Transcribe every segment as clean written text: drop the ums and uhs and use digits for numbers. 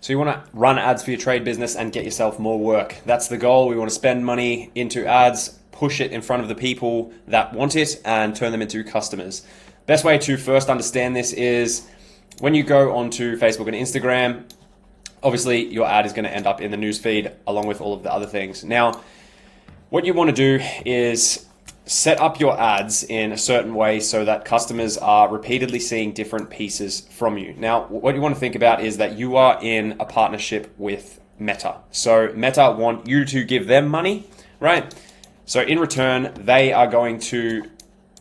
So you want to run ads for your trade business and get yourself more work. That's the goal. We want to spend money into ads, push it in front of the people that want it, and turn them into customers. Best way to first understand this is when you go onto Facebook and Instagram, obviously your ad is going to end up in the newsfeed along with all of the other things. Now, what you want to do is set up your ads in a certain way so that customers are repeatedly seeing different pieces from you. Now, what you want to think about is that you are in a partnership with Meta. So Meta want you to give them money, right? So in return, they are going to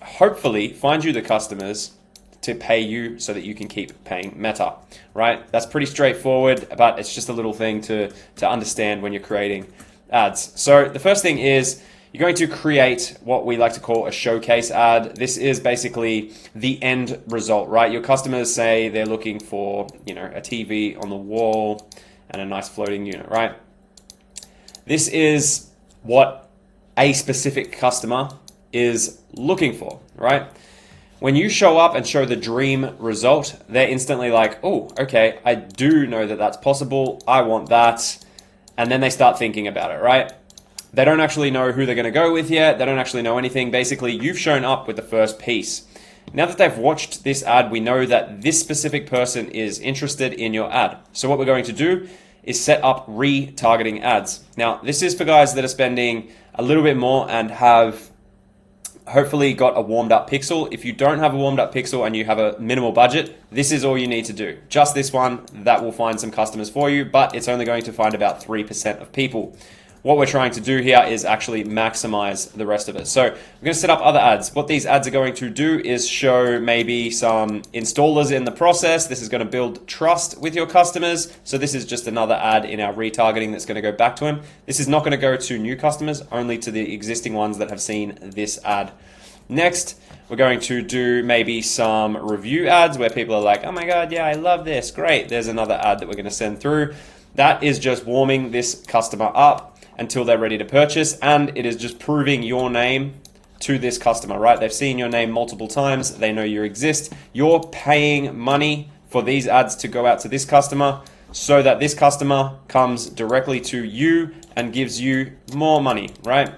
hopefully find you the customers to pay you so that you can keep paying Meta, right? That's pretty straightforward, but it's just a little thing to understand when you're creating ads. So the first thing is you're going to create what we like to call a showcase ad. This is basically the end result, right? Your customers say they're looking for, a TV on the wall and a nice floating unit, right? This is what a specific customer is looking for, right? When you show up and show the dream result, they're instantly like, oh, okay, I do know that that's possible. I want that. And then they start thinking about it, right? They don't actually know who they're going to go with yet. They don't actually know anything. Basically, you've shown up with the first piece. Now that they've watched this ad, we know that this specific person is interested in your ad. So what we're going to do is set up retargeting ads. Now, this is for guys that are spending a little bit more and have hopefully got a warmed up pixel. If you don't have a warmed up pixel and you have a minimal budget, this is all you need to do. Just this one, that will find some customers for you, but it's only going to find about 3% of people. What we're trying to do here is actually maximize the rest of it. So we're going to set up other ads. What these ads are going to do is show maybe some installers in the process. This is going to build trust with your customers. So this is just another ad in our retargeting that's going to go back to them. This is not going to go to new customers, only to the existing ones that have seen this ad. Next, we're going to do maybe some review ads where people are like, oh my God, yeah, I love this. Great. There's another ad that we're going to send through. That is just warming this customer up until they're ready to purchase, and it is just proving your name to this customer, right? They've seen your name multiple times, they know you exist. You're paying money for these ads to go out to this customer so that this customer comes directly to you and gives you more money, right?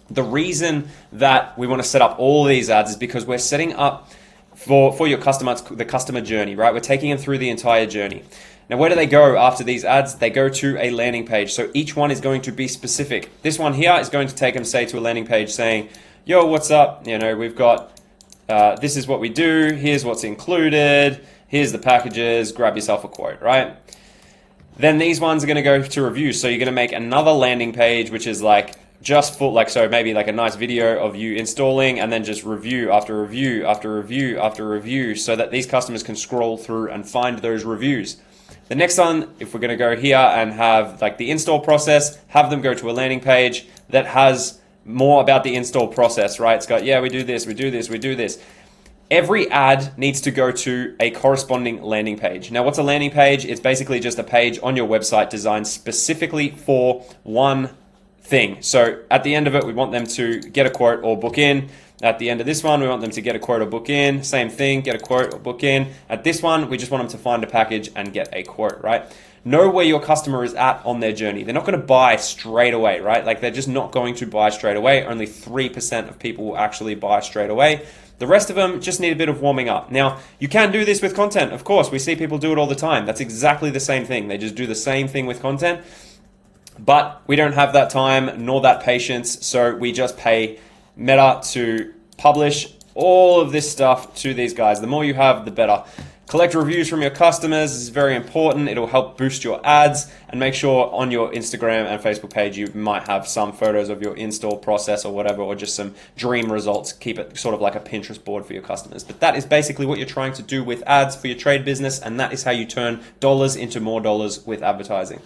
The reason that we want to set up all these ads is because we're setting up for your customer, the customer journey, right? We're taking them through the entire journey. Now, where do they go after these ads? They go to a landing page. So each one is going to be specific. This one here is going to take them, say, to a landing page saying, yo, what's up? We've got, this is what we do. Here's what's included. Here's the packages. Grab yourself a quote, right? Then these ones are going to go to reviews. So you're going to make another landing page, which is like just full, so maybe like a nice video of you installing and then just review after review after review after review so that these customers can scroll through and find those reviews. The next one, if we're going to go here and have like the install process, have them go to a landing page that has more about the install process, right? It's got, yeah, we do this, we do this, we do this. Every ad needs to go to a corresponding landing page. Now, what's a landing page? It's basically just a page on your website designed specifically for one thing. So at the end of it, we want them to get a quote or book in. At the end of this one, we want them to get a quote or book in. Same thing, get a quote or book in. At this one, we just want them to find a package and get a quote, right? Know where your customer is at on their journey. They're not going to buy straight away, right? Like they're just not going to buy straight away. Only 3% of people will actually buy straight away. The rest of them just need a bit of warming up. Now, you can do this with content. Of course, we see people do it all the time. That's exactly the same thing. They just do the same thing with content. But we don't have that time nor that patience, so we just pay Meta to publish all of this stuff to these guys. The more you have, the better. Collect reviews from your customers. This is very important. It'll help boost your ads, and make sure on your Instagram and Facebook page you might have some photos of your install process or whatever, or just some dream results. Keep it sort of like a Pinterest board for your customers. But that is basically what you're trying to do with ads for your trade business, and that is how you turn dollars into more dollars with advertising.